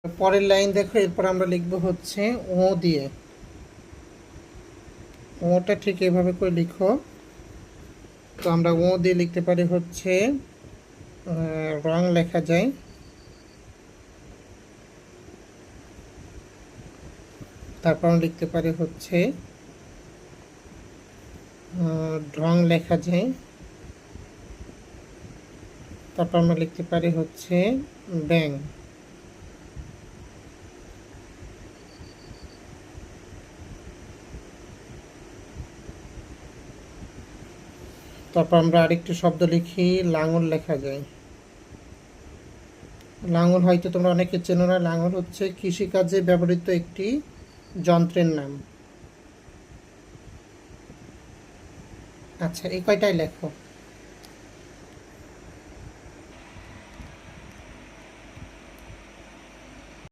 পরের লাইন দেখো, এরপর আমরা লিখব হচ্ছে ও দিয়ে। ওটা ঠিক এভাবে করে লিখো। তো আমরা ও দিয়ে লিখতে পারি হচ্ছে রং লেখা যায়। তারপর আমরা লিখতে পারি হচ্ছে ঢং লেখা যায়। তারপর আমরা লিখতে পারি হচ্ছে ব্যাং। তারপর আমরা আরেকটি শব্দ লিখি, লাঙল লেখা যায়। লাঙল হয়তো তোমরা অনেকে চেনো না, লাঙল হচ্ছে কৃষিকাজে ব্যবহৃত একটি যন্ত্রের নাম। আচ্ছা, এই কয়টাই লেখো।